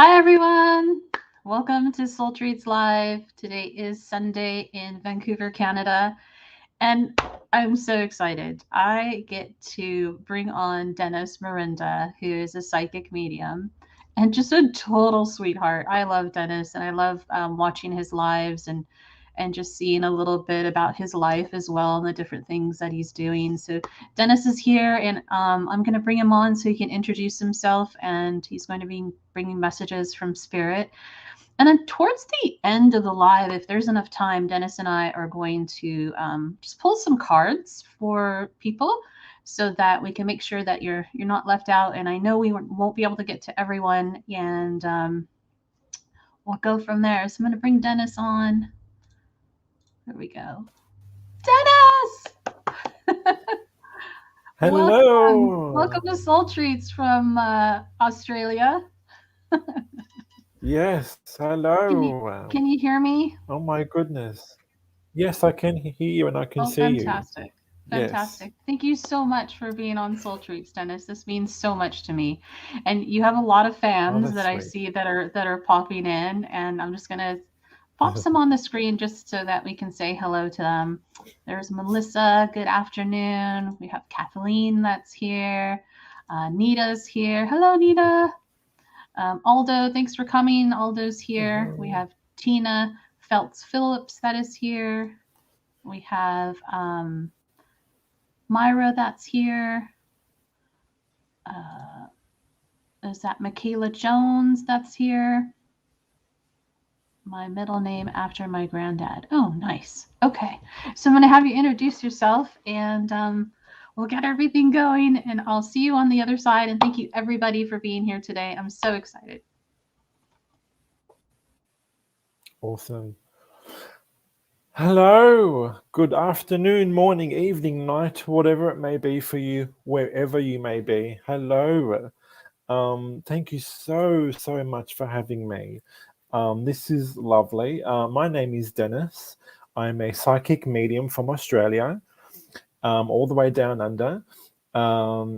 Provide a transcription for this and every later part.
Hi, everyone. Welcome to Soul Treats Live. Today is Sunday in Vancouver, Canada, and I'm so excited. I get to bring on Dennis Merenda, who is a psychic medium and just a total sweetheart. I love Dennis, and I love watching his lives and just seeing a little bit about his life as well and the different things that he's doing. So Dennis is here, and I'm going to bring him on so he can introduce himself, and he's going to be bringing messages from Spirit. And then towards the end of the live, if there's enough time, Dennis and I are going to just pull some cards for people so that we can make sure that you're not left out. And I know we won't be able to get to everyone, and we'll go from there. So I'm going to bring Dennis on. There we go. Dennis! Welcome. Hello. Welcome to Soul Treats from Australia. Yes, Can you hello. can you hear me? Oh my goodness. Yes, I can hear you and I can Oh, see you. fantastic. Yes. Fantastic. Thank you so much for being on Soul Treats, Dennis. This means so much to me. And you have a lot of Oh, fans that's that I sweet. see that are popping in, and I'm just gonna pop some on the screen just so that we can say hello to them. There's Melissa, good afternoon. We have Kathleen that's here. Nita's here. Hello, Nita. Aldo, thanks for coming. Aldo's here. We Hello. have Tina Feltz Phillips that is here. We have Myra that's here. Uh, is that Michaela Jones that's here? My middle name after my granddad. Oh, nice. Okay. So I'm going to have you introduce yourself, and we'll get everything going, and I'll see you on the other side. And thank you, everybody, for being here today. I'm so excited. Awesome. Hello. Good afternoon, morning, evening, night, whatever it may be for you, wherever you may be. Hello. Thank you so much for having me. This is lovely. My name is Dennis. I'm a psychic medium from Australia. All the way down under.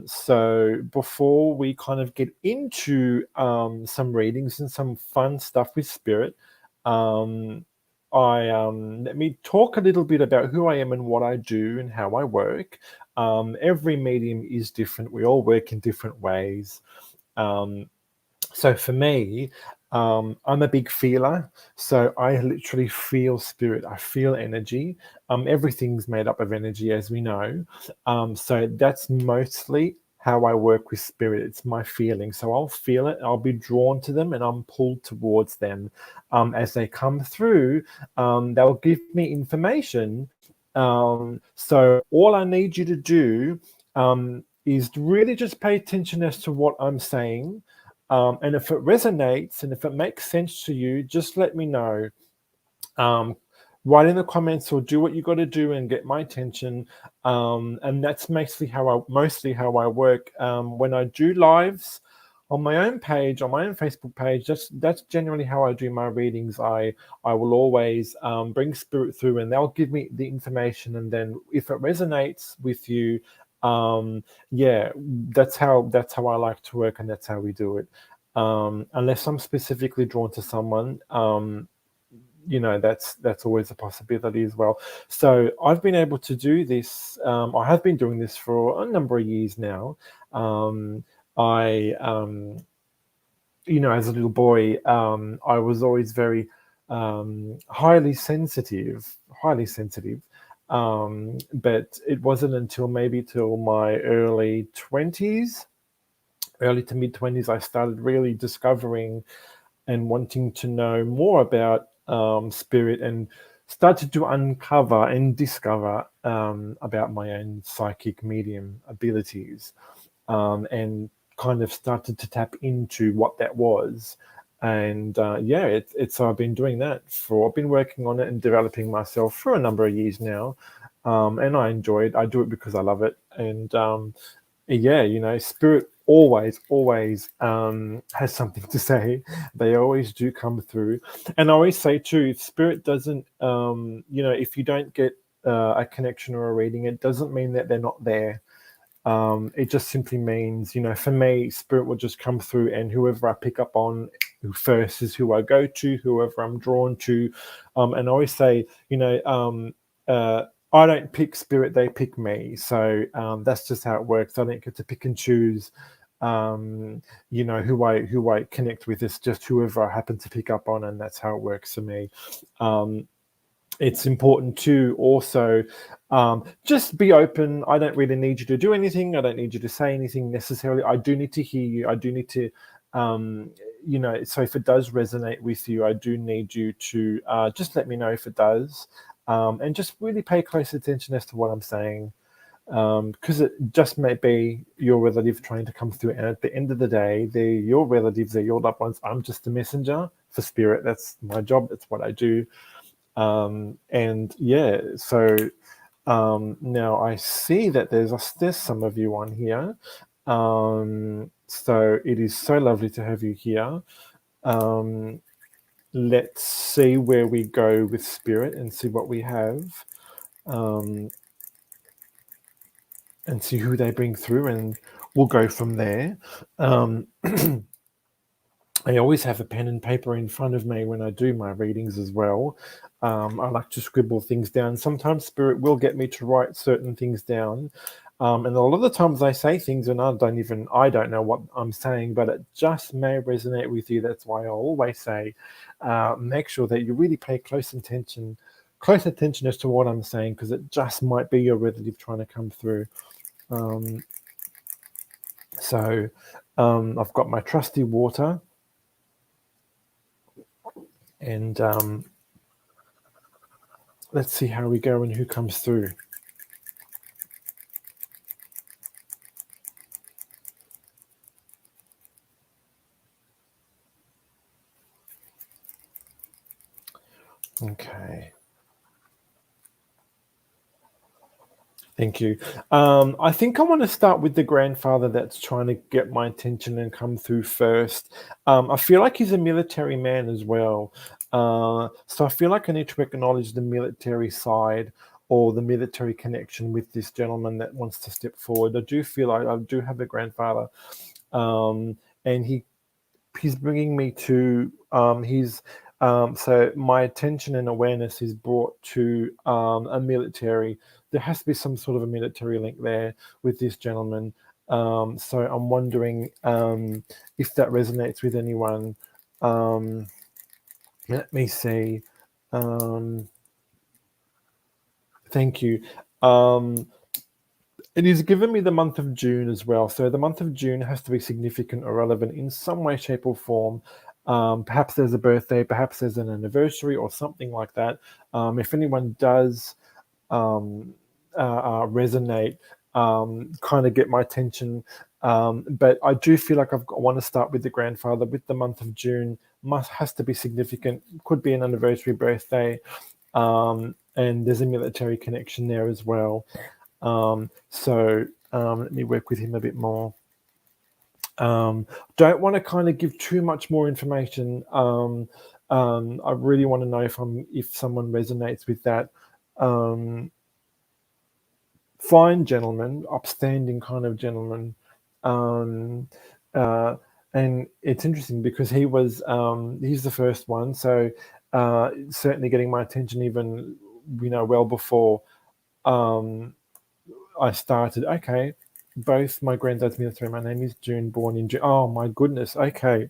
So before we kind of get into some readings and some fun stuff with spirit, um, I let me talk a little bit about who I am and what I do and how I work. Every medium is different. We all work in different ways. Um, so for me, I'm a big feeler. So I literally feel spirit. I feel energy. Everything's made up of energy, as we know. So that's mostly how I work with spirit. It's my feeling. So I'll feel it. I'll be drawn to them, and I'm pulled towards them as they come through. They'll give me information. So all I need you to do is really just pay attention as to what I'm saying, and if it resonates and if it makes sense to you, just let me know. Um, Write in the comments or do what you got to do and get my attention. And that's mostly how I work. When I do lives on my own page, on my own Facebook page, that's generally how I do my readings. I will always bring spirit through, and they'll give me the information. And then if it resonates with you, yeah, that's how I like to work, and that's how we do it. Unless I'm specifically drawn to someone, that's always a possibility as well. So I've been able to do this. I have been doing this for a number of years now. I As a little boy, I was always very highly sensitive. But it wasn't until maybe till my early to mid 20s, I started really discovering and wanting to know more about spirit, and started to uncover and discover about my own psychic medium abilities, and kind of started to tap into what that was. And yeah, it's I've been doing that I've been working on it and developing myself for a number of years now, and I enjoy it. I do it because I love it, and yeah, spirit always has something to say. They always do come through. And I always say too, if spirit doesn't, if you don't get a connection or a reading, it doesn't mean that they're not there. It just simply means, for me, spirit will just come through, and whoever I pick up on who first is who I go to, whoever I'm drawn to. And I always say, I don't pick spirit, they pick me. So that's just how it works. I don't get to pick and choose who I connect with. It's just whoever I happen to pick up on, and that's how it works for me. It's important to also just be open. I don't really need you to do anything. I don't need you to say anything necessarily. I do need to hear you. I do need to, so if it does resonate with you, I do need you to just let me know if it does, and just really pay close attention as to what I'm saying, because it just may be your relative trying to come through. And at the end of the day, they're your relatives, they're your loved ones. I'm just a messenger for spirit. That's my job. That's what I do. And yeah, so now I see that there's some of you on here. So it is so lovely to have you here. Let's see where we go with spirit and see what we have, and see who they bring through, and we'll go from there. I always have a pen and paper in front of me when I do my readings as well. I like to scribble things down. Sometimes spirit will get me to write certain things down. And a lot of the times I say things and I don't know what I'm saying, but it just may resonate with you. That's why I always say, make sure that you really pay close attention as to what I'm saying, because it just might be your relative trying to come through. So I've got my trusty water. And let's see how we go and who comes through. Okay. Thank you. I think I want to start with the grandfather that's trying to get my attention and come through first. I feel like he's a military man as well. So I feel like I need to acknowledge the military side or the military connection with this gentleman that wants to step forward. I do feel like I do have a grandfather, and he's bringing me to so my attention and awareness is brought to a military. There has to be some sort of a military link there with this gentleman. So I'm wondering if that resonates with anyone. Let me see. Thank you. It is given me the month of June as well. So the month of June has to be significant or relevant in some way, shape, or form. Perhaps there's a birthday, perhaps there's an anniversary or something like that. If anyone does resonate, kind of get my attention. But I do feel like I want to start with the grandfather with the month of June. Has to be significant. Could be an anniversary, birthday, and there's a military connection there as well. So let me work with him a bit more. Don't want to kind of give too much more information. I really want to know if someone resonates with that. Fine gentleman, upstanding kind of gentleman. And it's interesting because he's the first one, so certainly getting my attention even well before I started. Okay, both my granddad's military. My name is June, born in June. Oh my goodness. Okay.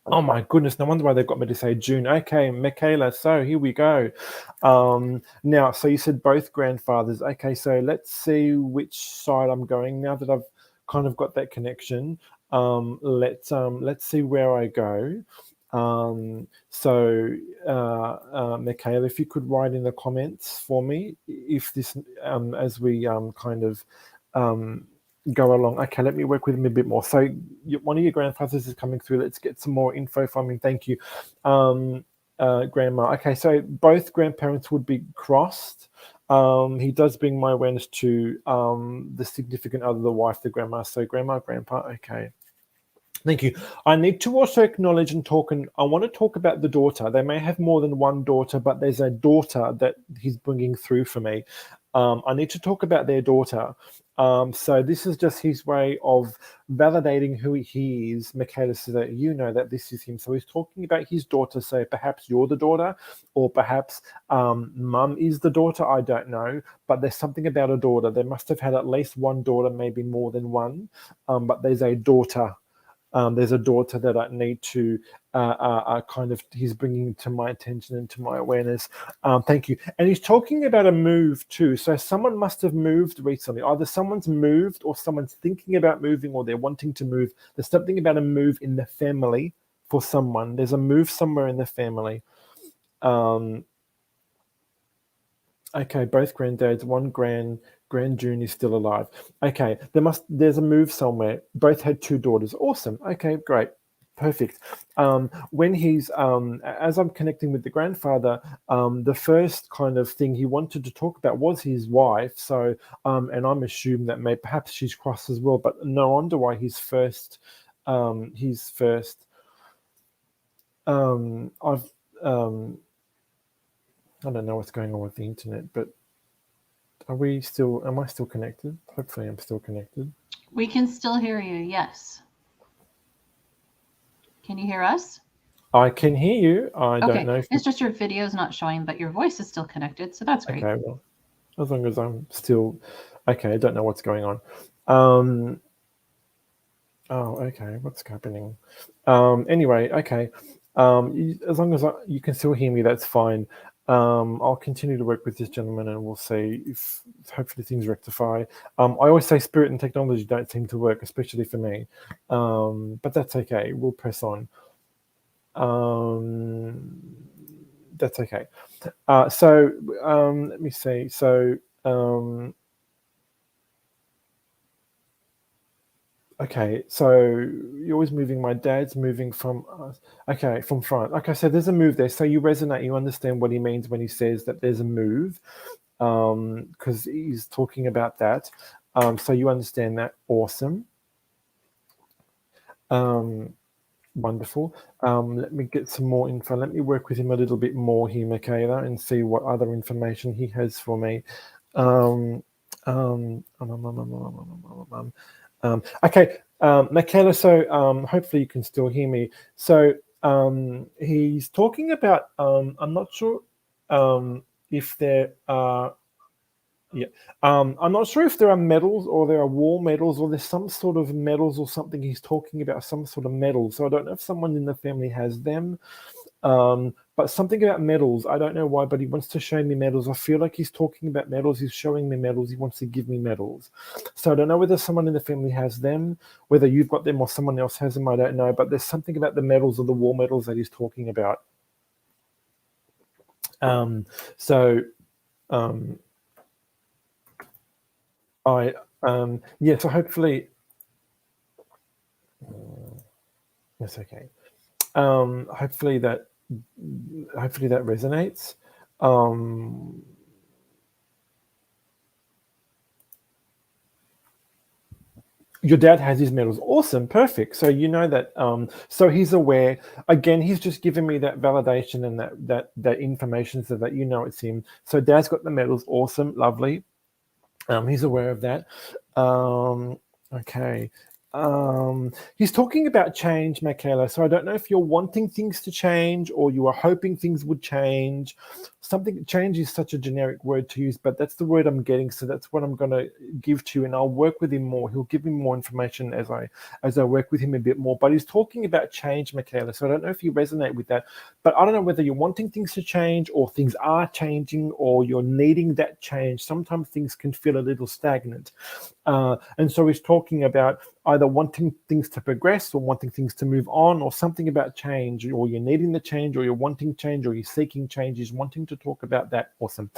Oh my goodness, no wonder why they've got me to say June. Okay, Michaela, so here we go. Now, so you said both grandfathers. Okay, so let's see which side I'm going. Now that I've kind of got that connection, let's see where I go. So, Michaela, if you could write in the comments for me, if this, as we kind of go along. Okay, let me work with him a bit more. So one of your grandfathers is coming through. Let's get some more info from him. Thank you, Grandma. Okay, so both grandparents would be crossed. He does bring my awareness to the significant other, the wife, the grandma. So grandma, grandpa. Okay. Thank you. I need to also acknowledge and talk, and I want to talk about the daughter. They may have more than one daughter, but there's a daughter that he's bringing through for me. I need to talk about their daughter. So this is just his way of validating who he is, Michaela, so that you know that this is him. So he's talking about his daughter. So perhaps you're the daughter, or perhaps mum is the daughter. I don't know, but there's something about a daughter. They must have had at least one daughter, maybe more than one. But there's a daughter. There's a daughter that I need to kind of, he's bringing to my attention and to my awareness. Thank you. And he's talking about a move too. So someone must have moved recently. Either someone's moved or someone's thinking about moving or they're wanting to move. There's something about a move in the family for someone. There's a move somewhere in the family. Um, Okay, both granddads, one grand June is still alive. Okay, there's a move somewhere. Both had two daughters. Awesome. Okay, great. Perfect. When he's as I'm connecting with the grandfather, the first kind of thing he wanted to talk about was his wife. So and I'm assuming that maybe perhaps she's cross as well, but no wonder why his first I've I don't know what's going on with the internet, but am I still connected? Hopefully I'm still connected. We can still hear you, yes. Can you hear us? I can hear you. I don't Okay, know if you, it's just your video is not showing, but your voice is still connected, so that's great. okay, well, as long as I'm still, okay, I don't know what's going on. Um, oh, okay, what's happening? Anyway, okay. As long as you can still hear me, that's fine. I'll continue to work with this gentleman and we'll see if hopefully things rectify. I always say spirit and technology don't seem to work, especially for me. But that's okay. We'll press on. Um, that's okay. So let me see. So okay, so you're always moving. My dad's moving from us. Okay, from front. Okay, so there's a move there. So you resonate. You understand what he means when he says that there's a move, because he's talking about that. So you understand that. Awesome. Um, Wonderful. Let me get some more info. Let me work with him a little bit more here, Michaela, and see what other information he has for me. Um, okay, Michaela, so hopefully you can still hear me. So he's talking about, I'm not sure if there are yeah. I'm not sure if there are medals or there are war medals or there's some sort of medals or something he's talking about, some sort of medal. So I don't know if someone in the family has them. But something about medals. I don't know why, but he wants to show me medals. I feel like he's talking about medals. He's showing me medals. He wants to give me medals. So I don't know whether someone in the family has them, whether you've got them or someone else has them. I don't know. But there's something about the medals or the war medals that he's talking about. So I yeah, so hopefully that's okay. Hopefully that resonates. Um, your dad has his medals. Awesome, perfect. So you know that. So he's aware. Again, he's just given me that validation and that information so that you know it's him. So dad's got the medals. Awesome, lovely. He's aware of that. Okay. He's talking about change, Michaela. So I don't know if you're wanting things to change or you are hoping things would change. Something change is such a generic word to use, but that's the word I'm getting. So that's what I'm going to give to you, and I'll work with him more. He'll give me more information as I work with him a bit more. But he's talking about change, Michaela. So I don't know if you resonate with that, but I don't know whether you're wanting things to change or things are changing or you're needing that change. Sometimes things can feel a little stagnant. And so he's talking about either wanting things to progress or wanting things to move on or something about change, or you're needing the change or you're wanting change or you're seeking change. He's wanting to talk about that. Awesome.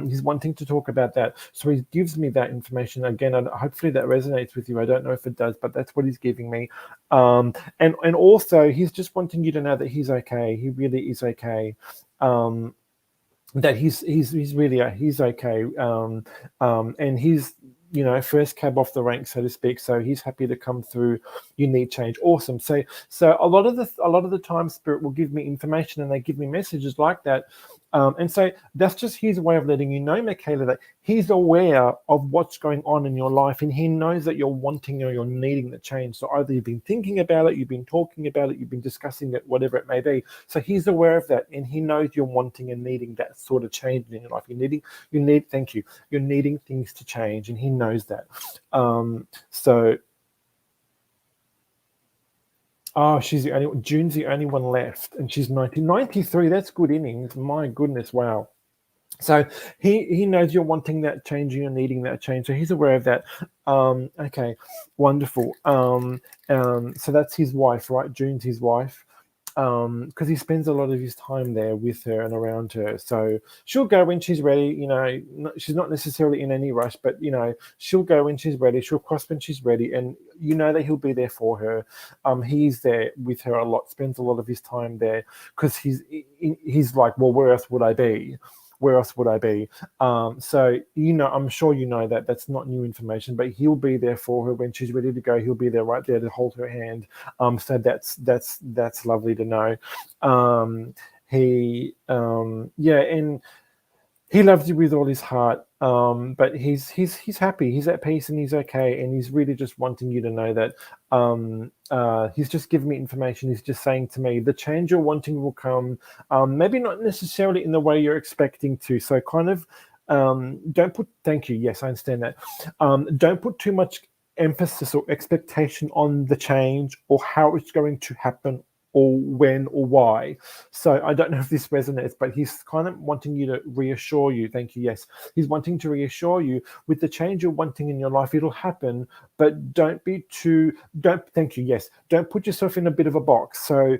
He's wanting to talk about that. So he gives me that information. Again, and hopefully that resonates with you. I don't know if it does, but that's what he's giving me. And also he's just wanting you to know that he's okay. He really is okay. That he's really he's okay. And he's first cab off the rank, so to speak. So he's happy to come through. You need change. Awesome. So a lot of the time, spirit will give me information and they give me messages like that. And so that's just his way of letting you know, Michaela, that he's aware of what's going on in your life, and he knows that you're wanting or you're needing the change. So either you've been thinking about it, you've been talking about it, you've been discussing it, whatever it may be. So he's aware of that, and he knows you're wanting and needing that sort of change in your life. Thank you, you're needing things to change, and he knows that. So Oh, June's the only one left, and she's 93. That's good innings. My goodness, wow. So he knows you're wanting that change and you're needing that change. So he's aware of that. Okay, wonderful. So that's his wife, right? June's his wife. Because he spends a lot of his time there with her and around her. So she'll go when she's ready. She's not necessarily in any rush, but she'll go when she's ready. She'll cross when she's ready, and you know that he'll be there for her. He's there with her a lot, spends a lot of his time there because he's like, well, where else would I be? Where else would I be? So I'm sure you know that that's not new information, but he'll be there for her when she's ready to go. He'll be there right there to hold her hand. So that's lovely to know. And he loves you with all his heart. But he's happy, he's at peace, and he's okay, and he's really just wanting you to know that. He's just giving me information. He's just saying to me, the change you're wanting will come. Maybe not necessarily in the way you're expecting to. So kind of don't put. Thank you. Yes, I understand that. Don't put too much emphasis or expectation on the change or how it's going to happen or when or why. So I don't know if this resonates, but he's kind of wanting you to reassure you. Thank you. Yes, he's wanting to reassure you with the change you're wanting in your life. It'll happen, but don't be too. Don't. Thank you. Yes, don't put yourself in a bit of a box. So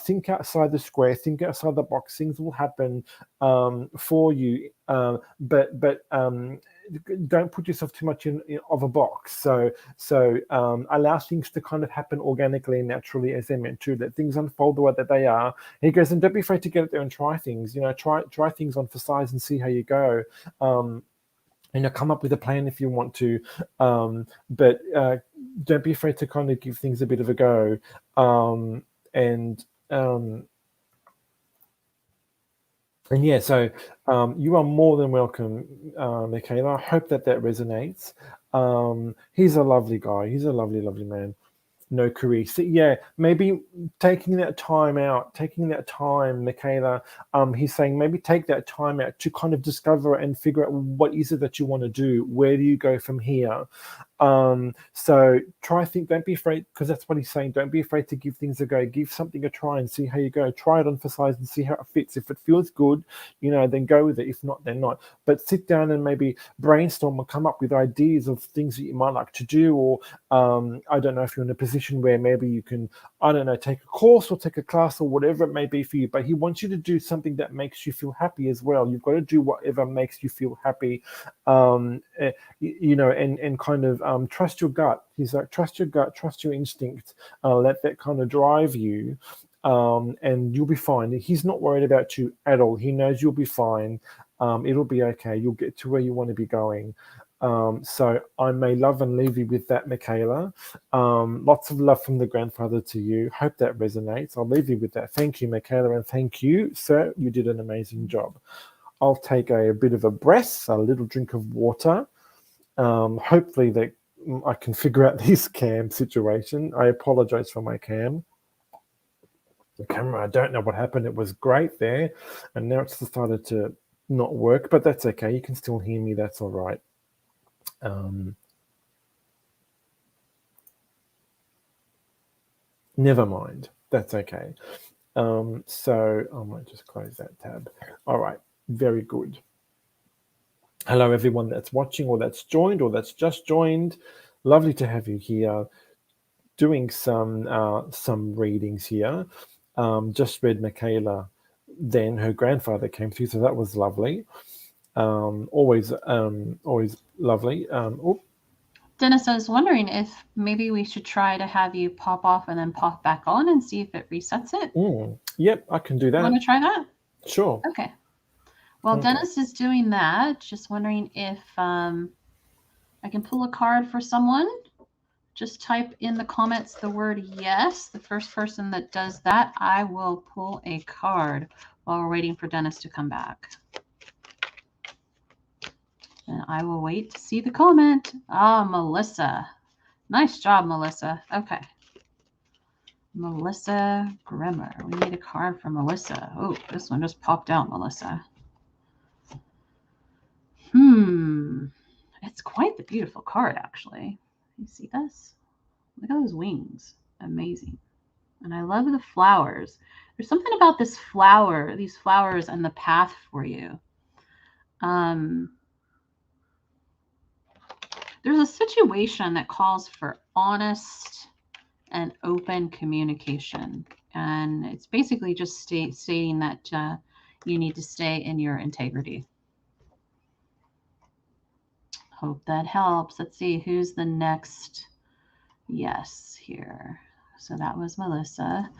think outside the square. Think outside the box. Things will happen for you. But don't put yourself too much in of a box. So allow things to kind of happen organically and naturally as they're meant to. Let things unfold the way that they are. He goes, and don't be afraid to get out there and try things. Try things on for size and see how you go. Come up with a plan if you want to, but don't be afraid to kind of give things a bit of a go. And And yeah, so you are more than welcome, Michaela. I hope that resonates. He's a lovely guy. He's a lovely, lovely man. No career. So yeah, maybe taking that time, Michaela. He's saying maybe take that time out to kind of discover and figure out what is it that you want to do. Where do you go from here? So think, don't be afraid, because that's what he's saying. Don't be afraid to give things a go. Give something a try and see how you go. Try it on for size and see how it fits. If it feels good, then go with it. If not, then not. But sit down and maybe brainstorm and come up with ideas of things that you might like to do. Or I don't know if you're in a position where maybe you can, I don't know, take a course or take a class or whatever it may be for you. But he wants you to do something that makes you feel happy as well. You've got to do whatever makes you feel happy. And kind of trust your gut. He's like, trust your gut, trust your instinct, let that kind of drive you, and you'll be fine. He's not worried about you at all. He knows you'll be fine. It'll be okay. You'll get to where you want to be going. So I may love and leave you with that, Michaela. Lots of love from the grandfather to you. Hope that resonates. I'll leave you with that. Thank you, Michaela, and thank you, sir. You did an amazing job. I'll take a bit of a breath, a little drink of water. Hopefully that I can figure out this cam situation. I apologize for my cam. The camera, I don't know what happened. It was great there, and now it's decided to not work, but that's okay. You can still hear me. That's all right. Never mind. That's okay. So I might just close that tab. All right. Very good. Hello, everyone that's watching or that's joined or that's just joined. Lovely to have you here. Doing some readings here. Just read Michaela. Then her grandfather came through, so that was lovely. Always lovely. Dennis, I was wondering if maybe we should try to have you pop off and then pop back on and see if it resets it. Yep, I can do that. You want to try that? Sure. Okay. Well, okay. Dennis is doing that. Just wondering if I can pull a card for someone. Just type in the comments the word yes. The first person that does that, I will pull a card while we're waiting for Dennis to come back. And I will wait to see the comment. Ah, Melissa. Nice job, Melissa. Okay. Melissa Grimmer. We need a card for Melissa. Oh, this one just popped out, Melissa. It's quite the beautiful card, actually. You see this? Look at those wings. Amazing. And I love the flowers. There's something about this flower, these flowers, and the path for you. There's a situation that calls for honest and open communication. And it's basically just stating that you need to stay in your integrity. Hope that helps. Let's see, who's the next yes here. So that was Melissa.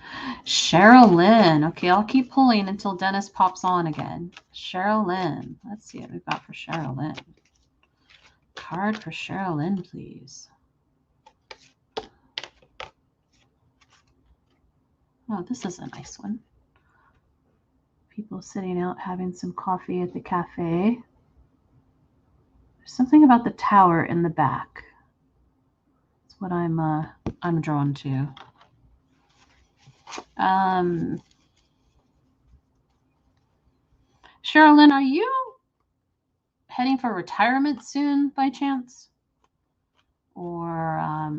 Cheryl Lynn. Okay, I'll keep pulling until Dennis pops on again. Cheryl Lynn. Let's see what we've got for Cheryl Lynn. Card for Cheryl Lynn, please. Oh, this is a nice one. People sitting out having some coffee at the cafe. There's something about the tower in the back. That's what I'm drawn to. Sherilyn, are you heading for retirement soon by chance? Or are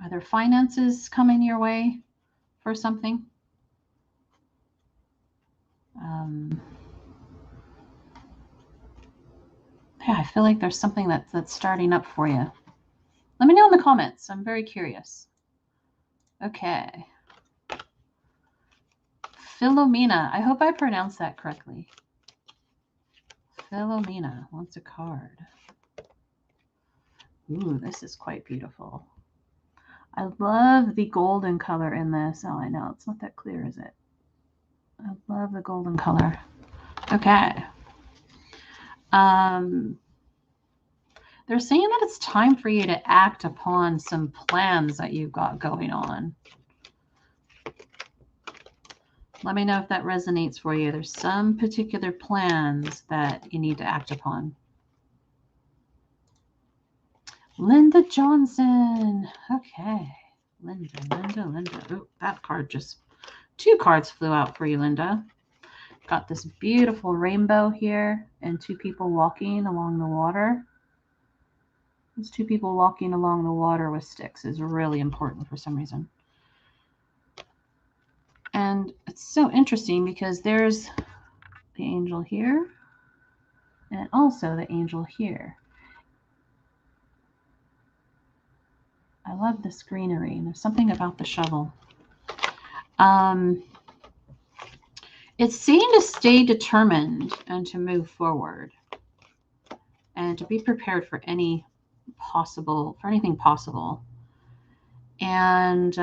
there finances coming your way for something? Yeah, I feel like there's something that's starting up for you. Let me know in the comments. I'm very curious. Okay. Philomena. I hope I pronounced that correctly. Philomena wants a card. Ooh, this is quite beautiful. I love the golden color in this. Oh, I know. It's not that clear, is it? I love the golden color. Okay. They're saying that it's time for you to act upon some plans that you've got going on. Let me know if that resonates for you. There's some particular plans that you need to act upon. Linda Johnson. Okay. Linda. Oh, that card just... 2 cards flew out for you, Linda. Got this beautiful rainbow here and 2 people walking along the water. Those 2 people walking along the water with sticks is really important for some reason. And it's so interesting because there's the angel here and also the angel here. I love this greenery. And there's something about the shovel. It's saying to stay determined and to move forward and to be prepared for anything possible. And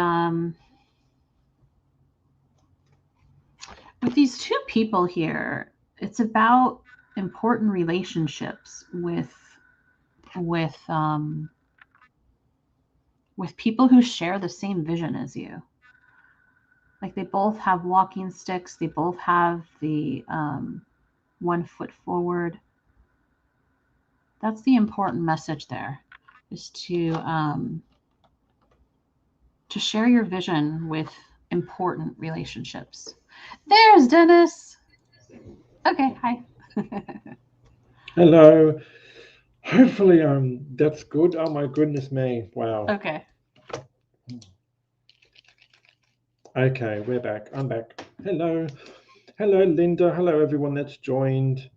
with these 2 people here, it's about important relationships with people who share the same vision as you. Like they both have walking sticks. They both have the 1 foot forward. That's the important message there, is to share your vision with important relationships. There's Dennis. Okay, hi. Hello. Hopefully, that's good. Oh my goodness me! Wow. Okay. Okay, we're back. I'm back. Hello, Linda. Hello, everyone that's joined.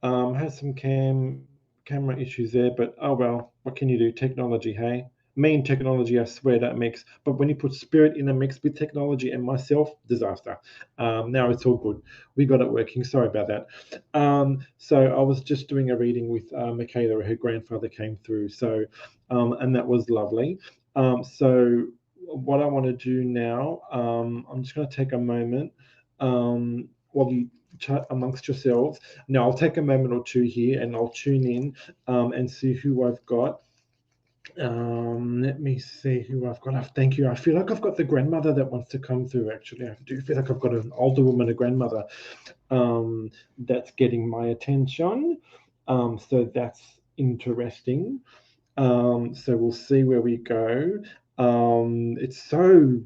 Has some camera issues there, but oh well. What can you do? Technology, hey. Mean technology, I swear that mix. But when you put spirit in a mix with technology and myself, disaster. Now it's all good. We got it working. Sorry about that. So I was just doing a reading with Michaela. Her grandfather came through. So, and that was lovely. So what I want to do now, I'm just going to take a moment while you chat amongst yourselves. Now I'll take a moment or 2 here and I'll tune in and see who I've got. Let me see who I've got. Thank you. I feel like I've got the grandmother that wants to come through. Actually, I do feel like I've got an older woman, a grandmother, that's getting my attention. So that's interesting. So we'll see where we go. It's so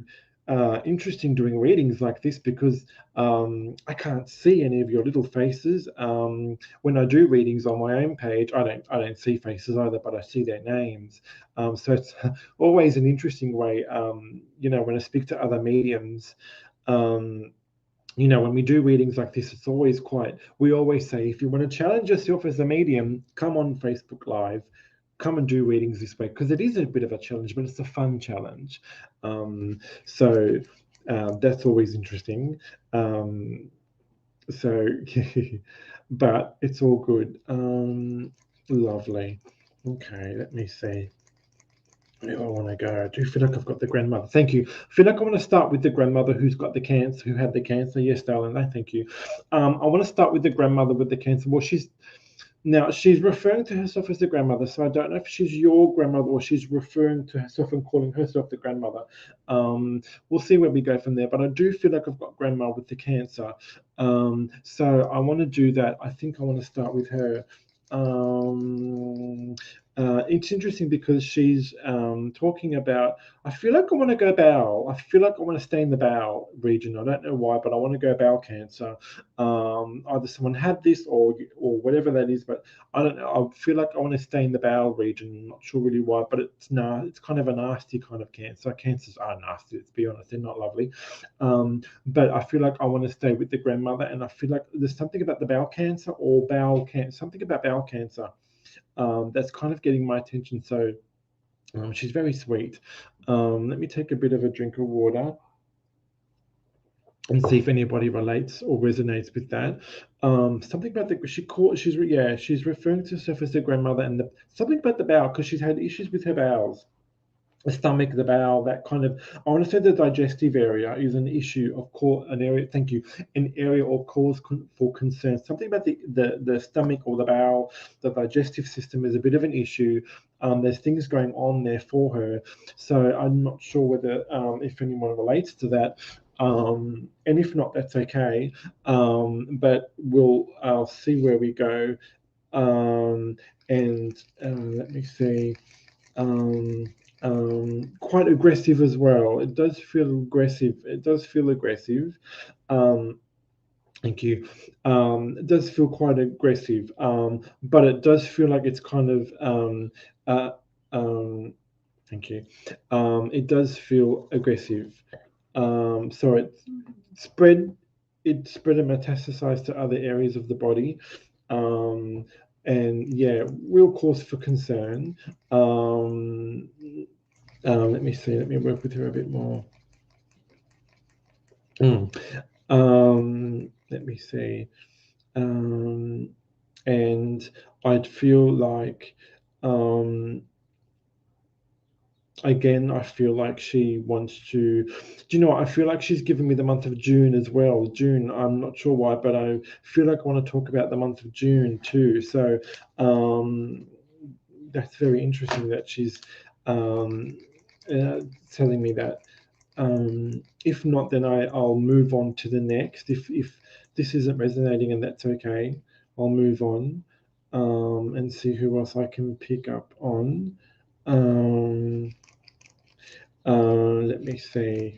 interesting doing readings like this because I can't see any of your little faces. When I do readings on my own page, I don't see faces either, but I see their names. So it's always an interesting way. When I speak to other mediums. Um, when we do readings like this, it's always quite, we always say, if you want to challenge yourself as a medium, come on Facebook Live, come and do readings this way, because it is a bit of a challenge, but it's a fun challenge. So that's always interesting. Um, so, but it's all good. Lovely. Okay, let me see. Where do I want to go? I do feel like I've got the grandmother. Thank you. I feel like I want to start with the grandmother who's got the cancer, who had the cancer. Yes, darling. I thank you. I want to start with the grandmother with the cancer. Well, she's referring to herself as the grandmother, so I don't know if she's your grandmother or she's referring to herself and calling herself the grandmother. We'll see where we go from there. But I do feel like I've got grandma with the cancer. So I want to do that. I think I want to start with her. Um, it's interesting because she's talking about. I feel like I want to go bowel. I feel like I want to stay in the bowel region. I don't know why, but I want to go bowel cancer. Either someone had this or whatever that is, but I don't know. I feel like I want to stay in the bowel region. I'm not sure really why, but it's kind of a nasty kind of cancer. Cancers are nasty. Let's be honest, they're not lovely. But I feel like I want to stay with the grandmother, and I feel like there's something about the bowel cancer or bowel cancer, something about bowel cancer that's kind of getting my attention. So she's very sweet. Let me take a bit of a drink of water and see if anybody relates or resonates with that. Something about she's referring to herself as the grandmother and something about the bowel because she's had issues with her bowels, the stomach, the bowel, that kind of. I want to say the digestive area is an issue of core, an area. Thank you, an area or cause for concern. Something about the stomach or the bowel, the digestive system is a bit of an issue. There's things going on there for her, so I'm not sure whether if anyone relates to that. And if not, that's okay. But I'll see where we go. And let me see um, quite aggressive as well. It does feel aggressive. It does feel aggressive. Um, thank you. It does feel quite aggressive, but it does feel like it's kind of. Uh, um, thank you. It does feel aggressive. So spread. It spread and metastasized to other areas of the body. Um, and yeah, real cause for concern. Um, let me see. Let me work with her a bit more. Mm. Let me see. Um, and I'd feel like, um, again, I feel like she wants to. Do you know what? I feel like she's given me the month of June as well. June, I'm not sure why, but I feel like I want to talk about the month of June too. So um, that's very interesting that she's um, telling me that. If not, then I'll move on to the next. If this isn't resonating, and that's okay, I'll move on and see who else I can pick up on. Um, let me see.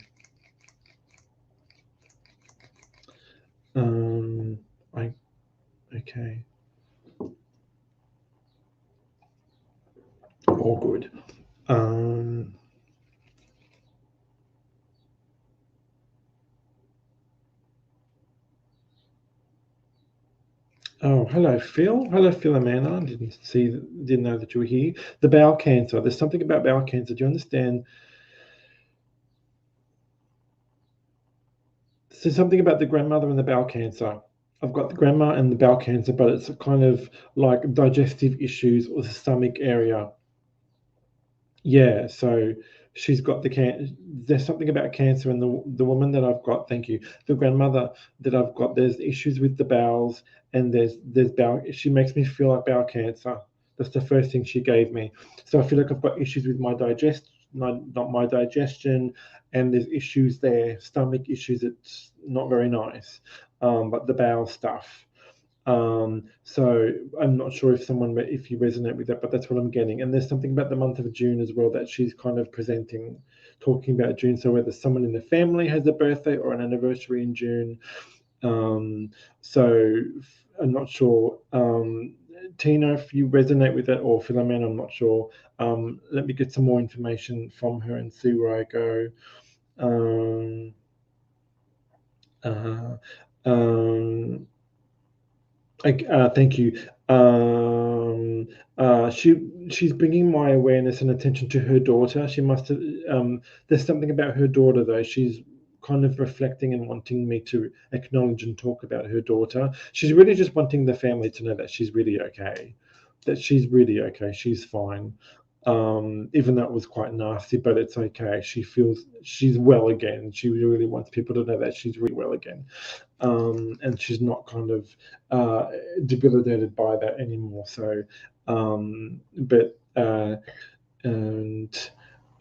Um, I okay, all good. Um, oh, hello, Phil. Hello, Philomena. Didn't know that you were here. The bowel cancer. There's something about bowel cancer. Do you understand? So something about the grandmother and the bowel cancer. I've got the grandma and the bowel cancer, but it's kind of like digestive issues or the stomach area. Yeah, so she's got the can. There's something about cancer, and the woman that I've got. Thank you. The grandmother that I've got. There's issues with the bowels, and there's bowel. She makes me feel like bowel cancer. That's the first thing she gave me. So I feel like I've got issues with my not my digestion, and there's issues there, stomach issues. It's not very nice, but the bowel stuff. So I'm not sure if you resonate with that, but that's what I'm getting. And there's something about the month of June as well that she's kind of presenting, talking about June. So whether someone in the family has a birthday or an anniversary in June. Um, so I'm not sure. Tina, if you resonate with that, or Philomena, I'm not sure. Let me get some more information from her and see where I go. Um, uh, um, thank you. Um, she's bringing my awareness and attention to her daughter. She must have. There's something about her daughter though. She's kind of reflecting and wanting me to acknowledge and talk about her daughter. She's really just wanting the family to know that she's really okay. That she's really okay. She's fine. Even though it was quite nasty, but it's okay. She feels she's well again. She really wants people to know that she's really well again, and she's not kind of debilitated by that anymore. So, but and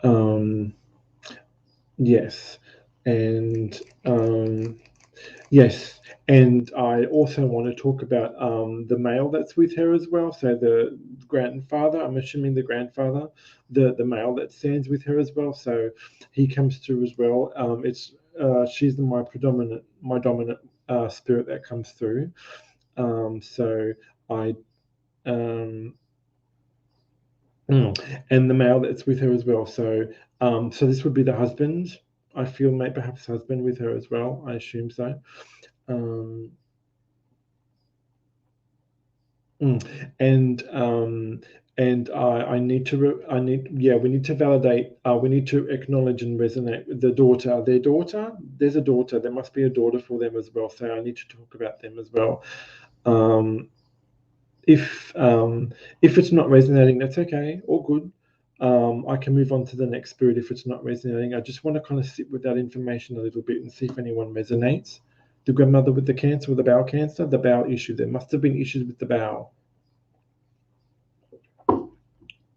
um, yes, and yes, and I also want to talk about the male that's with her as well. So the grandfather, I'm assuming the grandfather, the male that stands with her as well. So he comes through as well. It's she's my dominant spirit that comes through. So I um, and the male that's with her as well. So so this would be the husband. I feel maybe perhaps husband with her as well. I assume so. Um, Mm. And I need to we need to validate, we need to acknowledge and resonate with their daughter. There's a daughter. There must be a daughter for them as well. So I need to talk about them as well. Um, if it's not resonating, that's okay. All good. I can move on to the next spirit if it's not resonating. I just want to kind of sit with that information a little bit and see if anyone resonates. The grandmother with the cancer, with the bowel cancer, the bowel issue. There must have been issues with the bowel.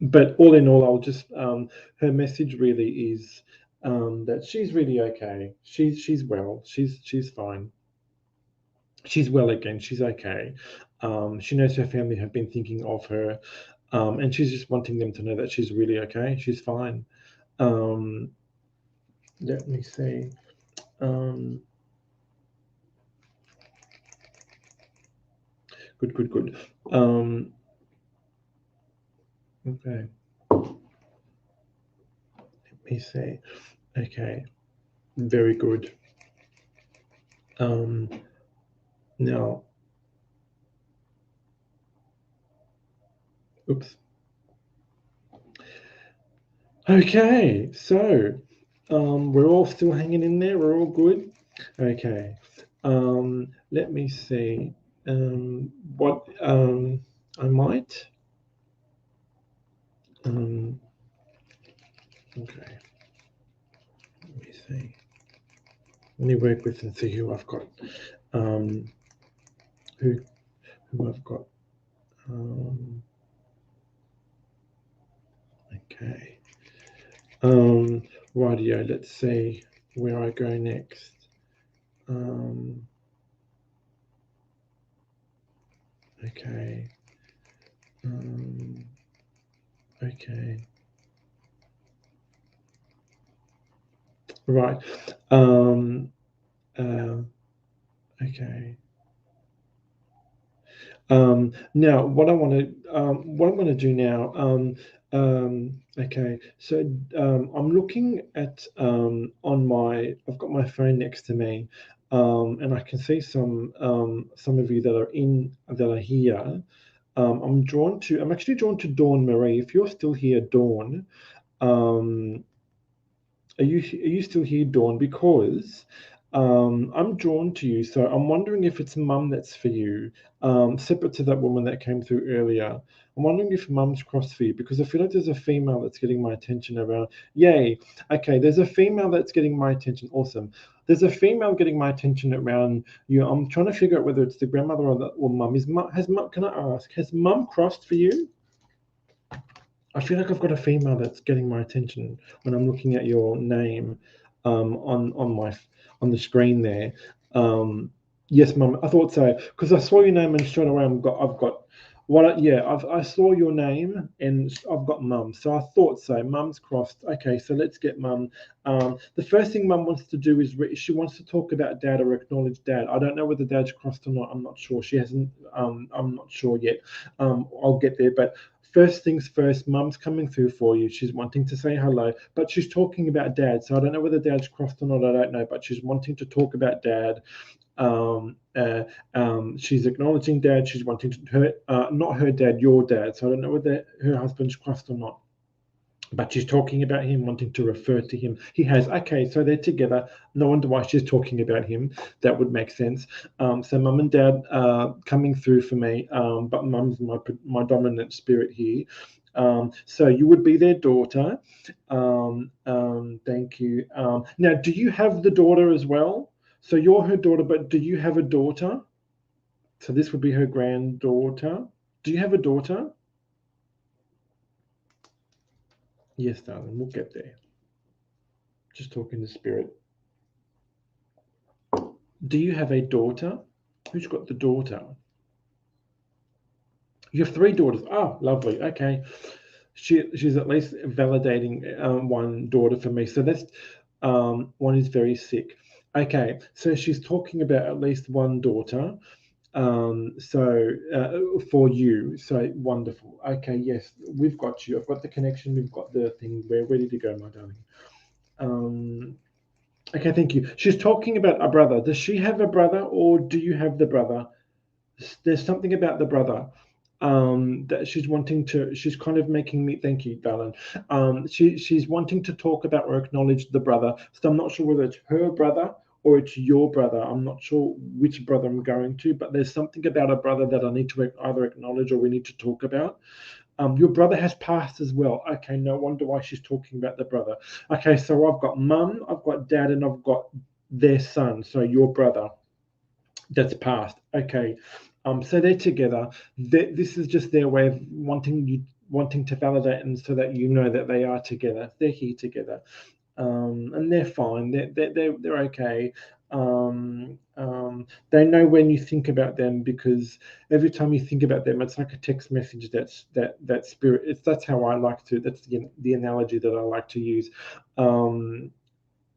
But all in all, I'll just her message really is that she's really okay. She's well. She's fine. She's well again. She's okay. She knows her family have been thinking of her, and she's just wanting them to know that she's really okay. She's fine. Um, Let me see. Um, good. Um, okay. Let me see. Okay. Very good. Um, Now, oops. Okay, so we're all still hanging in there. We're all good. Okay. Let me see. What I might. Um, okay. Let me see. Let me work with and see who I've got. Um, who I've got. Okay. Rightio. Let's see where I go next. Okay. Okay. Right. Um, uh, okay. Now, what I'm going to do now. Okay, so I'm looking at on my. I've got my phone next to me, and I can see some of you that are here. I'm actually drawn to Dawn Marie. If you're still here, Dawn, um, are you still here, Dawn? Because I'm drawn to you, so I'm wondering if it's mum that's for you, separate to that woman that came through earlier. I'm wondering if mum's crossed for you because I feel like there's a female that's getting my attention around. Yay. Okay, there's a female that's getting my attention. Awesome. There's a female getting my attention around you. I'm trying to figure out whether it's the grandmother or mum. Has mum? Can I ask? Has mum crossed for you? I feel like I've got a female that's getting my attention when I'm looking at your name on the screen there. Um, yes, Mum, I thought so because I saw your name and straight away I've got what? Yeah, I saw your name and I've got Mum, so I thought so. Mum's crossed. Okay, so let's get Mum. The first thing Mum wants to do is she wants to talk about Dad or acknowledge Dad. I don't know whether Dad's crossed or not. I'm not sure. She hasn't. I'm not sure yet. I'll get there, but first things first, Mum's coming through for you. She's wanting to say hello, but she's talking about Dad. So I don't know whether Dad's crossed or not. I don't know, but she's wanting to talk about Dad. Um, uh, she's acknowledging Dad. She's wanting to her, not her dad, your dad. So I don't know whether her husband's crossed or not, but she's talking about him, wanting to refer to him. He has. Okay, so they're together. No wonder why she's talking about him. That would make sense. So mum and dad coming through for me, but mum's my dominant spirit here. So you would be their daughter. Thank you. Now, do you have the daughter as well? So you're her daughter, but do you have a daughter? So this would be her granddaughter. Do you have a daughter? Yes, darling. We'll get there. Just talking to spirit. Do you have a daughter? Who's got the daughter? You have three daughters. Oh, lovely. Okay. She's at least validating one daughter for me. So that's one is very sick. Okay. So she's talking about at least one daughter. For you. So wonderful. Okay. Yes, we've got you. I've got the connection. We've got the thing. We're ready to go, my darling. Okay, thank you. She's talking about a brother. Does she have a brother or do you have the brother? There's something about the brother that she's kind of making me, thank you, darling. She's wanting to talk about or acknowledge the brother. So I'm not sure whether it's her brother or it's your brother. I'm not sure which brother I'm going to, but there's something about a brother that I need to either acknowledge or we need to talk about. Your brother has passed as well. Okay, no wonder why she's talking about the brother. Okay, so I've got mum, I've got dad, and I've got their son. So your brother that's passed. Okay, so they're together. This is just their way of wanting to validate, and so that you know that they are together. They're here together, and they're fine. They're okay. They know when you think about them because every time you think about them, it's like a text message. That spirit. That's how I like to. That's the analogy that I like to use. Um,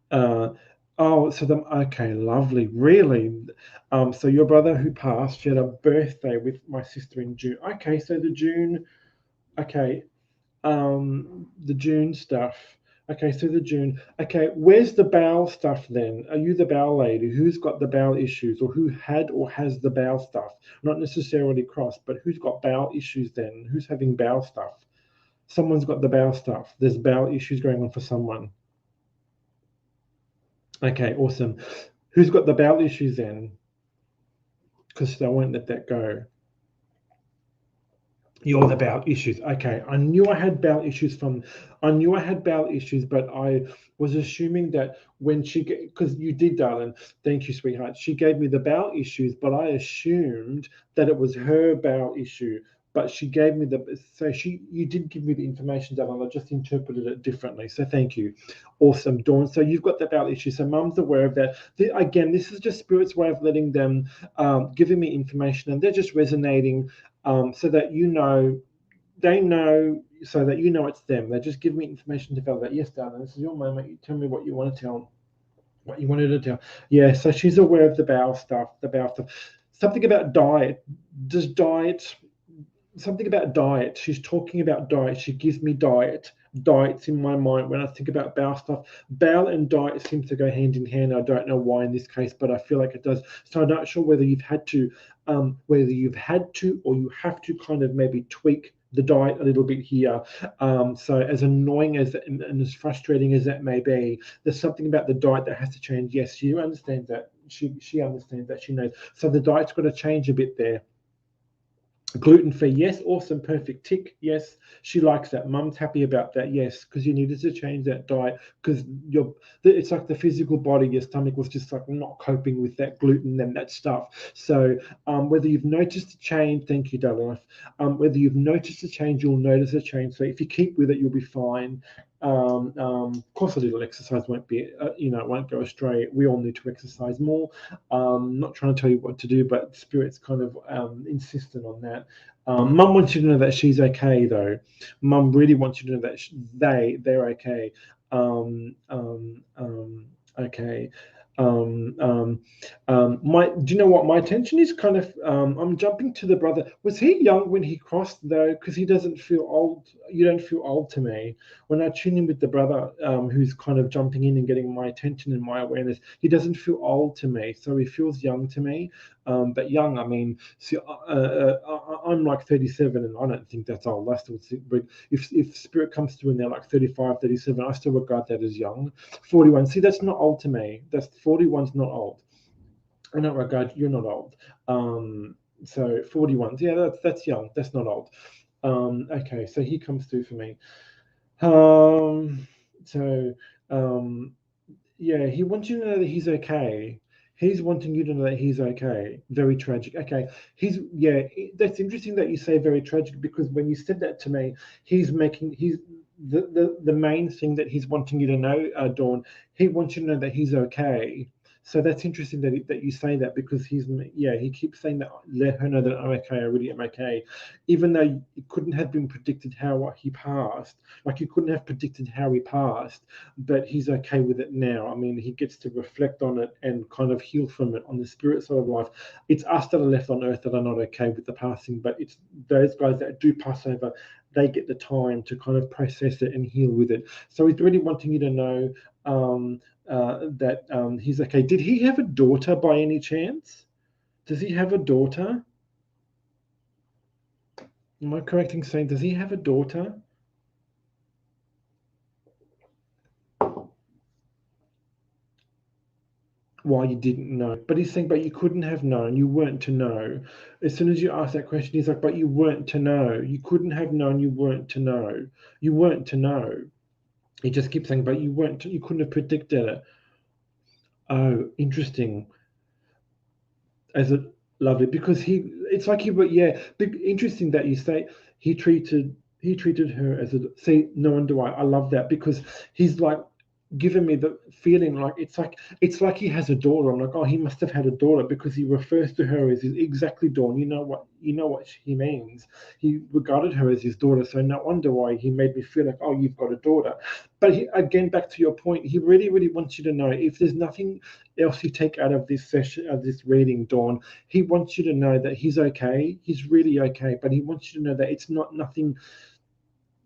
uh, oh, so okay, lovely, really. So your brother who passed, she had a birthday with my sister in June. Okay, so the June. Okay, the June stuff. Okay, so the June. Okay, where's the bowel stuff then? Are you the bowel lady? Who's got the bowel issues, or who had or has the bowel stuff? Not necessarily cross, but who's got bowel issues then? Who's having bowel stuff? Someone's got the bowel stuff. There's bowel issues going on for someone. Okay, awesome. Who's got the bowel issues then? Because I won't let that go. You're the bowel issues. Okay, I knew I had bowel issues I knew I had bowel issues, but I was assuming that when because you did, darling. Thank you, sweetheart. She gave me the bowel issues, but I assumed that it was her bowel issue. But she gave me you did give me the information, darling. I just interpreted it differently. So thank you. Awesome, Dawn. So you've got the bowel issue. So mum's aware of that. Again, this is just spirit's way of letting them, giving me information, and they're just resonating so that they know, so that you know it's them. They just give me information to validate. Yes, darling, this is your moment. You tell me what you want to tell, what you wanted to tell. Yeah, so she's aware of the bowel stuff, Something about diet. Does diet, something about diet. She's talking about diet. She gives me diets in my mind when I think about bowel stuff. Bowel and diet seems to go hand in hand. I don't know why in this case, but I feel like it does. So I'm not sure whether you've had to, or you have to kind of maybe tweak the diet a little bit here. So as annoying as and as frustrating as that may be, there's something about the diet that has to change. Yes, she understands that. She understands that. She knows. So the diet's got to change a bit there. Gluten-free, yes, awesome, perfect, tick, yes, she likes that. Mum's happy about that, yes, because you needed to change that diet because it's like the physical body, your stomach was just like not coping with that gluten and that stuff. So whether you've noticed a change, thank you, darling. Whether you've noticed a change, you'll notice a change. So if you keep with it, you'll be fine. Of course, a little exercise won't be, it won't go astray. We all need to exercise more. Not trying to tell you what to do, but spirit's kind of insistent on that. Mum wants you to know that she's okay, though. Mum really wants you to know that they're okay. Okay. Um, um, my do you know what my attention is kind of I'm jumping to the brother. Was he young when he crossed though? Because he doesn't feel old. You don't feel old to me when I tune in with the brother who's kind of jumping in and getting my attention and my awareness. He doesn't feel old to me, so he feels young to me. But young, I mean, see, I'm like 37, and I don't think that's old. I still think, but if spirit comes through and they're like 35, 37, I still regard that as young. 41, see, that's not old to me. That's 41's not old. In that regard, you're not old. So 41, yeah, that's young. That's not old. Okay, so he comes through for me. Um, so um, yeah, he wants you to know that he's okay. He's wanting you to know that he's okay. Very tragic. Okay, that's interesting that you say very tragic because when you said that to me, he's the main thing that he's wanting you to know, Dawn. He wants you to know that he's okay. So that's interesting that you say that because he keeps saying that, let her know that I'm okay, I really am okay, even though it couldn't have been predicted how he passed. Like you couldn't have predicted how he passed, but he's okay with it now. I mean, he gets to reflect on it and kind of heal from it on the spirit side of life. It's us that are left on earth that are not okay with the passing, but it's those guys that do pass over. They get the time to kind of process it and heal with it. So he's really wanting you to know that he's okay. Did he have a daughter by any chance? Does he have a daughter? Am I correct in saying, does he have a daughter? Why you didn't know. But he's saying, but you couldn't have known, you weren't to know. As soon as you ask that question, he's like, but you weren't to know. You couldn't have known, you weren't to know. You weren't to know. He just keeps saying, but you couldn't have predicted it. Oh, interesting. As a lovely, because it's like interesting that you say he treated her as a, see, no wonder why I love that because he's like given me the feeling like it's like he has a daughter. I'm like, oh, he must have had a daughter because he refers to her as his, exactly, Dawn. You know what he means. He regarded her as his daughter, so no wonder why he made me feel like, oh, you've got a daughter. But again, back to your point, he really, really wants you to know if there's nothing else you take out of this session, of this reading, Dawn. He wants you to know that he's okay. He's really okay, but he wants you to know that it's not nothing.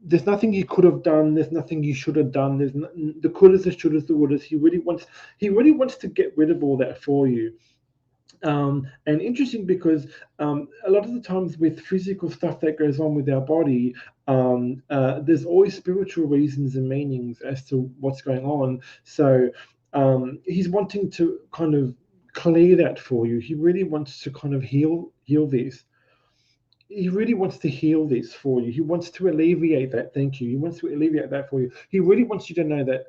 There's nothing you could have done. There's nothing you should have done. There's the couldas, the shouldas, the wouldas. He really wants to get rid of all that for you. And interesting because a lot of the times with physical stuff that goes on with our body, there's always spiritual reasons and meanings as to what's going on. So he's wanting to kind of clear that for you. He really wants to kind of heal this. He really wants to heal this for you. He wants to alleviate that. Thank you. He wants to alleviate that for you. He really wants you to know that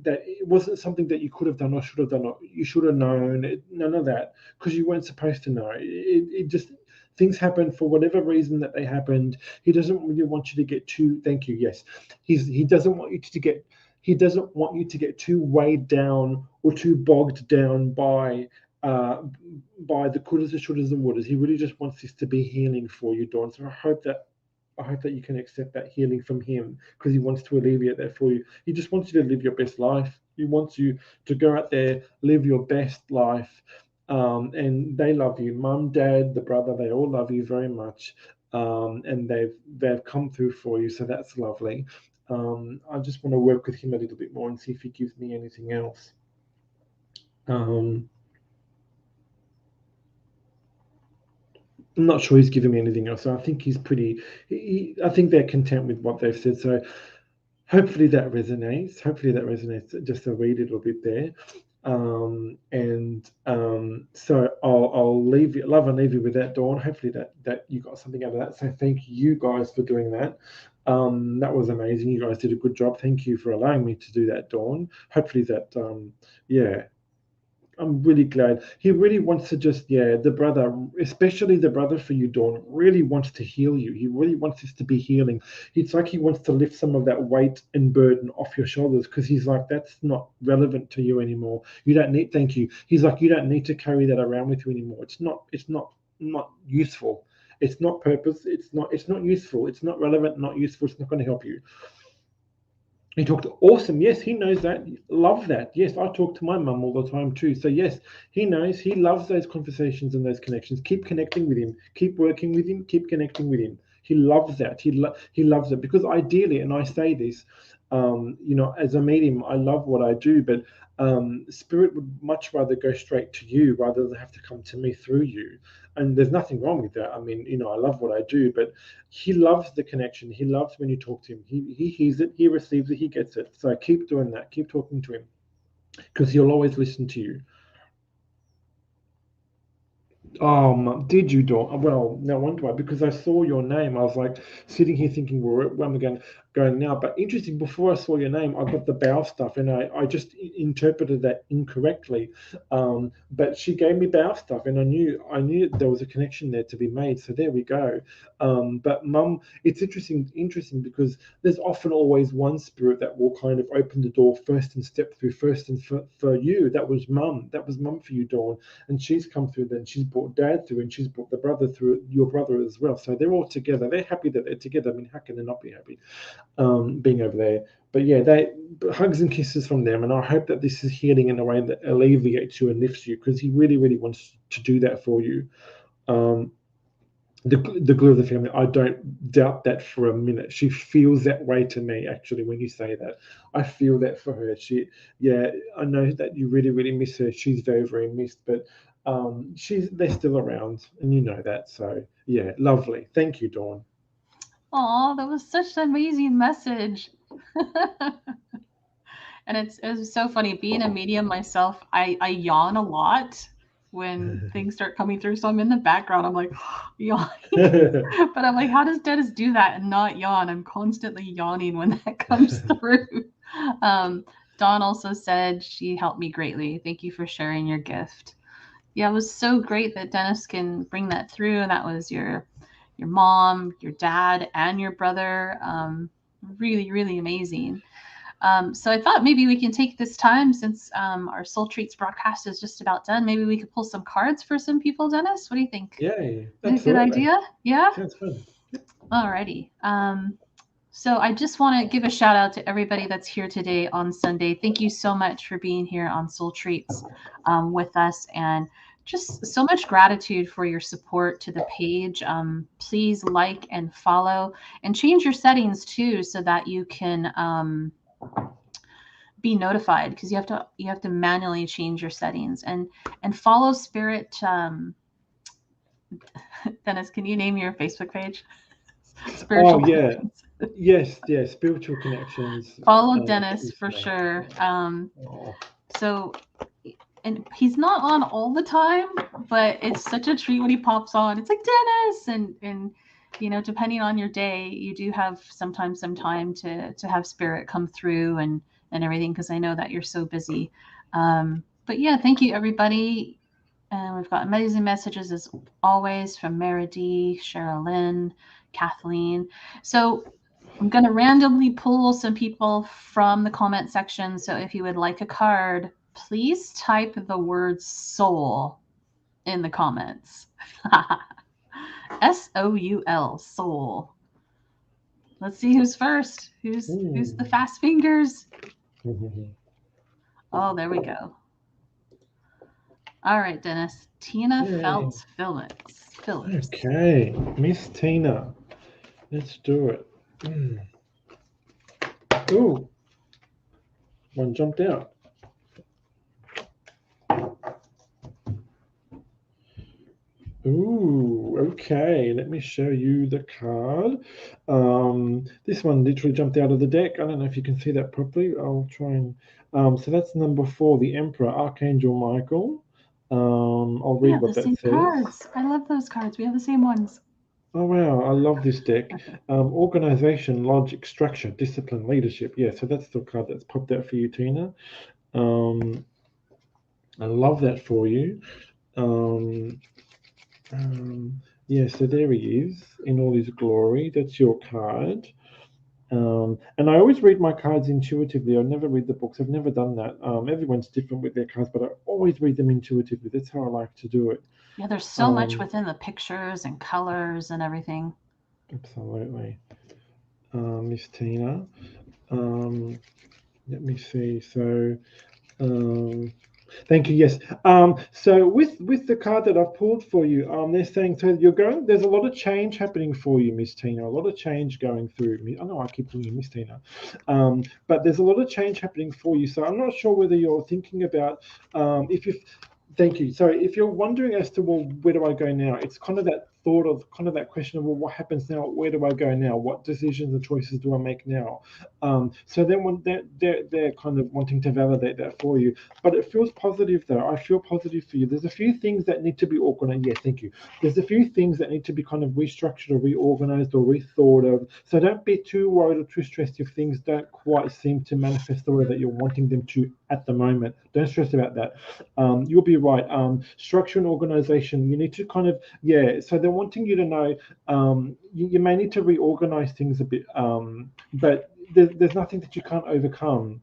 that it wasn't something that you could have done or should have done or you should have known. None of that, because you weren't supposed to know. It just things happened for whatever reason that they happened. He doesn't really want you to get too. Thank you. Yes, he doesn't want you to get. He doesn't want you to get too weighed down or too bogged down uh, by the couldas, the shouldas, and wouldas. He really just wants this to be healing for you, Dawn. So I hope that you can accept that healing from him because he wants to alleviate that for you. He just wants you to live your best life. He wants you to go out there, live your best life. And they love you, mum, dad, the brother. They all love you very much, and they've come through for you. So that's lovely. I just want to work with him a little bit more and see if he gives me anything else. Um, I'm not sure he's given me anything else. So I think he's pretty. I think they're content with what they've said. So hopefully that resonates. Hopefully that resonates. Just to read a little bit there, and So I'll leave you, love and leave you with that, Dawn. Hopefully that you got something out of that. So thank you guys for doing that. That was amazing. You guys did a good job. Thank you for allowing me to do that, Dawn. Hopefully that yeah, I'm really glad. He really wants to just, yeah, the brother, especially the brother for you, Dawn, really wants to heal you. He really wants this to be healing. It's like he wants to lift some of that weight and burden off your shoulders because he's like, that's not relevant to you anymore. You don't need, thank you. He's like, you don't need to carry that around with you anymore. Not useful. It's not purpose. It's not useful. It's not relevant, not useful. It's not going to help you. He talked awesome. Yes, he knows that. Love that. Yes, I talk to my mum all the time too. So yes, he knows. He loves those conversations and those connections. Keep connecting with him. Keep working with him. Keep connecting with him. He loves that. He loves it because ideally, and I say this, as a medium, I love what I do, but spirit would much rather go straight to you rather than have to come to me through you. And there's nothing wrong with that. I mean, I love what I do, but he loves the connection. He loves when you talk to him. He hears it, he receives it, he gets it. So keep doing that. Keep talking to him because he'll always listen to you. Did you, Dawn? Well, no wonder why, because I saw your name. I was like sitting here thinking, well, where am I going now? But interesting, before I saw your name, I got the bow stuff, and I just interpreted that incorrectly. But she gave me bow stuff, and I knew there was a connection there to be made. So there we go. But Mum, it's interesting because there's often always one spirit that will kind of open the door first and step through first, and for you, that was Mum. That was Mum for you, Dawn, and she's come through. Then she's brought Dad through, and she's brought the brother through, your brother as well. So they're all together. They're happy that they're together. I mean, how can they not be happy being over there? But yeah, they hugs and kisses from them, and I hope that this is healing in a way that alleviates you and lifts you, because he really, really wants to do that for you. Um, the glue of the family, I don't doubt that for a minute. She feels that way to me, actually, when you say that. I feel that for her. Yeah, I know that you really, really miss her. She's very, very missed, but they're still around, and you know that. So yeah, lovely. Thank you, Dawn. Oh, that was such an amazing message. And it's so funny being a medium myself. I yawn a lot when things start coming through, so I'm in the background. I'm like yawning, but I'm like, how does Dennis do that and not yawn? I'm constantly yawning when that comes through. Um, Dawn also said she helped me greatly. Thank you for sharing your gift. Yeah, it was so great that Dennis can bring that through, and that was your mom, your dad, and your brother. Really, really amazing. So I thought maybe we can take this time, since our Soul Treats broadcast is just about done. Maybe we could pull some cards for some people, Dennis. What do you think? Yay, Is it a good absolutely. idea? Yeah? Sounds fun. Alrighty. So I just want to give a shout out to everybody that's here today on Sunday. Thank you so much for being here on Soul Treats with us, and just so much gratitude for your support to the page. Please like and follow, and change your settings too, so that you can be notified, because you have to manually change your settings, and follow Spirit. Dennis, can you name your Facebook page? Oh Spiritual yeah, Connections. yes, yeah. Spiritual connections. Follow Dennis Please for connect. sure. Oh. So, and he's not on all the time, but it's such a treat when he pops on. It's like Dennis, and depending on your day, you do have sometimes some time to have Spirit come through and everything, because I know that you're so busy. But yeah, thank you everybody. And we've got amazing messages as always from Meredy, Sherilyn, Kathleen. So I'm going to randomly pull some people from the comment section. So if you would like a card, please type the word soul in the comments. SOUL, soul. Let's see who's first. Who's the fast fingers? Oh, there we go. All right, Dennis. Tina Yay. Feltz Phillips. Okay, Miss Tina, let's do it. Ooh, one jumped out. Ooh, okay. Let me show you the card. This one literally jumped out of the deck. I don't know if you can see that properly. I'll try and. So that's number 4, the Emperor, Archangel Michael. I'll We read have the what that same says. cards. I love those cards. We have the same ones. Oh wow, I love this deck. Organization, logic, structure, discipline, leadership. Yeah, so that's the card that's popped out for you, Tina. Um, I love that for you. Um, yeah, so there he is in all his glory. That's your card. And I always read my cards intuitively. I never read the books. I've never done that. Everyone's different with their cards, but I always read them intuitively. That's how I like to do it. Yeah, there's so much Um, within the pictures and colors and everything. Absolutely. Miss Tina. Um, Let me see. Um, thank you. Yes. So with the card that I've pulled for you, they're saying so you're going. There's a lot of change happening for you, Miss Tina. A lot of change going through. I know I keep calling you Miss Tina, but there's a lot of change happening for you. So I'm not sure whether you're thinking about if you. Thank you. So if you're wondering as to well, where do I go now? It's kind of that thought of kind of that question of well, what happens now? Where do I go now? What decisions and choices do I make now? So then when they're kind of wanting to validate that for you, but it feels positive though. I feel positive for you. There's a few things that need to be organized. Yes, thank you. There's a few things that need to be kind of restructured or reorganized or rethought of. So don't be too worried or too stressed if things don't quite seem to manifest the way that you're wanting them to at the moment. Don't stress about that. You'll be right. Structure and organization. You need to kind of yeah. So they're wanting you to know. You may need to reorganize things a bit. But there's nothing that you can't overcome.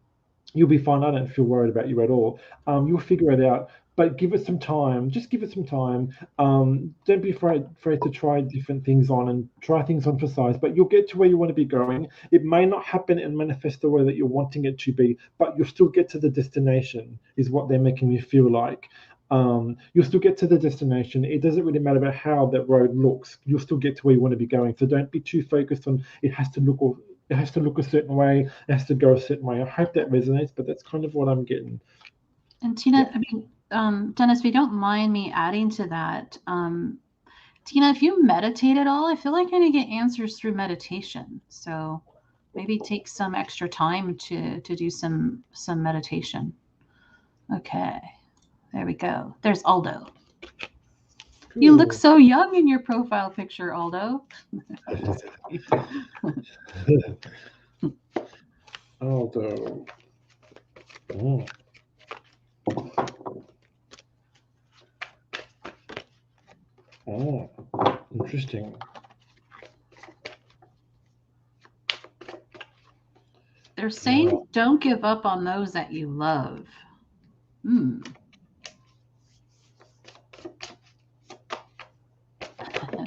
You'll be fine. I don't feel worried about you at all. You'll figure it out. But give it some time. Just give it some time. Don't be afraid to try different things on and try things on for size. But you'll get to where you want to be going. It may not happen and manifest the way that you're wanting it to be, but you'll still get to the destination. Is what they're making me feel like. You'll still get to the destination. It doesn't really matter about how that road looks. You'll still get to where you want to be going. So don't be too focused on it has to look or it has to look a certain way, it has to go a certain way. I hope that resonates, but that's kind of what I'm getting. And Yeah. Tina, I mean, Dennis, if you don't mind me adding to that, Tina, if you meditate at all, I feel like you're going to get answers through meditation. So maybe take some extra time to do some meditation. Okay, there we go. There's Aldo. You look Cool. so young in your profile picture, Aldo. I'm just kidding. Aldo. Oh, oh, interesting. They're saying Wow. don't give up on those that you love. Hmm.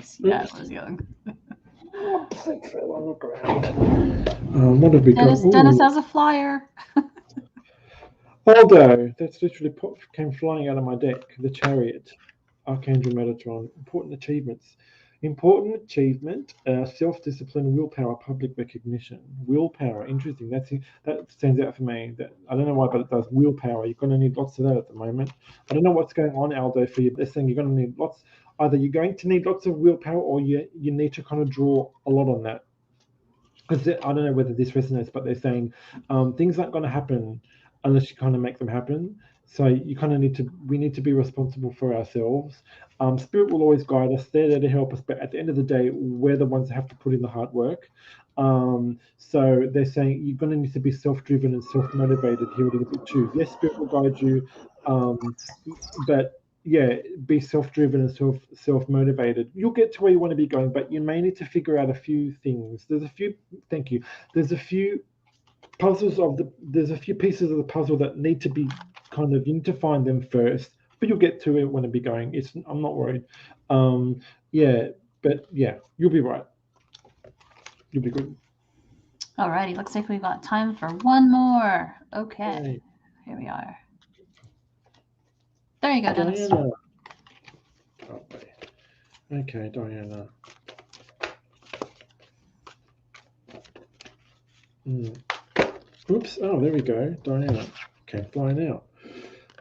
See, that Oops. was young. Oops, it fell on the ground. What have we got? Dennis Ooh, has a flyer. Aldo. That's literally came flying out of my deck. The Chariot. Archangel Metatron. Important achievements. Important achievement, self-discipline, willpower, public recognition. Willpower, interesting. That stands out for me. That I don't know why, but it does. Willpower. You're going to need lots of that at the moment. I don't know what's going on, Aldo, for you. But they're saying you're going to need lots. Either you're going to need lots of willpower, or you need to kind of draw a lot on that. Because I don't know whether this resonates, but they're saying things aren't going to happen unless you kind of make them happen. So you kind of we need to be responsible for ourselves. Spirit will always guide us. They're there to help us, but at the end of the day, we're the ones that have to put in the hard work. So they're saying you're going to need to be self-driven and self-motivated here a little bit too. Yes, Spirit will guide you, um, but yeah, be self-driven and self-motivated. You'll get to where you want to be going, but you may need to figure out a few things. There's a few. Thank you. There's a few there's a few pieces of the puzzle that need to be kind of you need to find them first, but you'll get to it when it be going. It's I'm not worried. Um, yeah, but yeah, you'll be right. You'll be good. Alrighty, looks like we've got time for one more. Okay, Yay. here we are. There you go, Dennis. Diana. Oh, okay, Diana. Mm. Oops. Oh, there we go. Diana. Okay, flying out.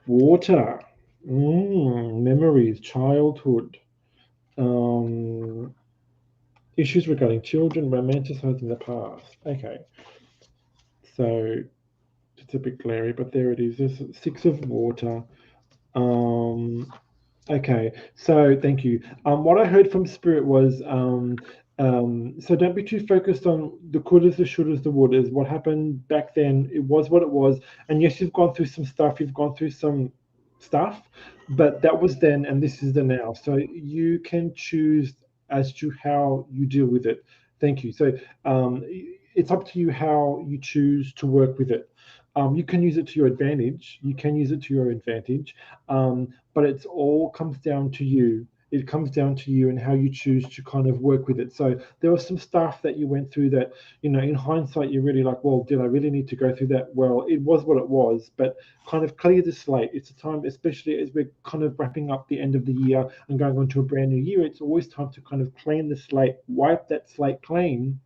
Water. Memories, childhood. Um, Issues regarding children, romanticizing the past. Okay, so it's a bit glary, but there it is. There's 6 of water. Um, Okay, so thank you. What I heard from Spirit was, so don't be too focused on the couldas, the shouldas, the wouldas. What happened back then, it was what it was. And yes, you've gone through some stuff, you've gone through some stuff, but that was then, and this is the now. So you can choose as to how you deal with it. Thank you. So it's up to you how you choose to work with it. You can use it to your advantage. You can use it to your advantage. But it's all comes down to you. It comes down to you and how you choose to kind of work with it. So there was some stuff that you went through that, in hindsight, you're really like, well, did I really need to go through that? Well, it was what it was, but kind of clear the slate. It's a time, especially as we're kind of wrapping up the end of the year and going on to a brand new year, it's always time to kind of clean the slate, wipe that slate clean,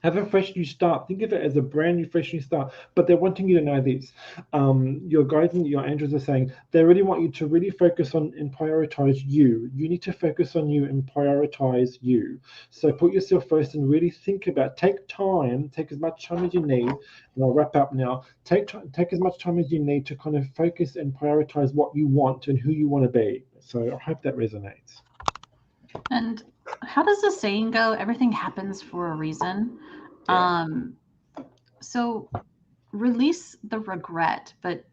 have a fresh new start. Think of it as a brand new, fresh new start. But they're wanting you to know this. Your guides and your angels are saying they really want you to really focus on and prioritize you. You need to focus on you and prioritize you. So put yourself first and really think about. Take time. Take as much time as you need. And I'll wrap up now. Take as much time as you need to kind of focus and prioritize what you want and who you want to be. So I hope that resonates. And how does the saying go? Everything happens for a reason. Yeah. Um, so release the regret, but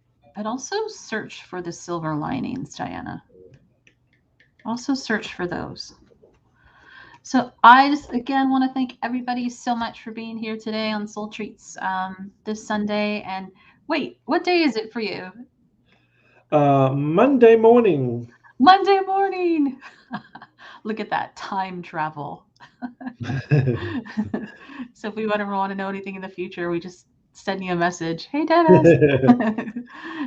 also search for the silver linings, Diana. Also search for those. So I just again want to thank everybody so much for being here today on Soul Treats this Sunday. And wait, what day is it for you? Monday morning. Monday morning. Look at that time travel. So if we ever want to know anything in the future, we just send you a message. Hey, Dennis.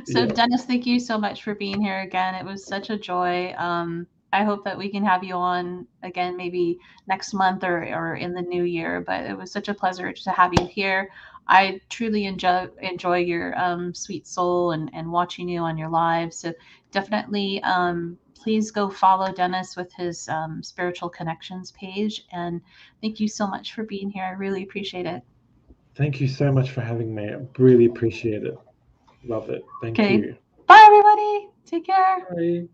So Yeah. Dennis, thank you so much for being here again. It was such a joy. I hope that we can have you on again, maybe next month or in the new year. But it was such a pleasure to have you here. I truly enjoy your sweet soul and watching you on your live. So definitely please go follow Dennis with his spiritual connections page. And thank you so much for being here. I really appreciate it. Thank you so much for having me. I really appreciate it. Love it. Thank Okay. you. Bye, everybody. Take care. Bye.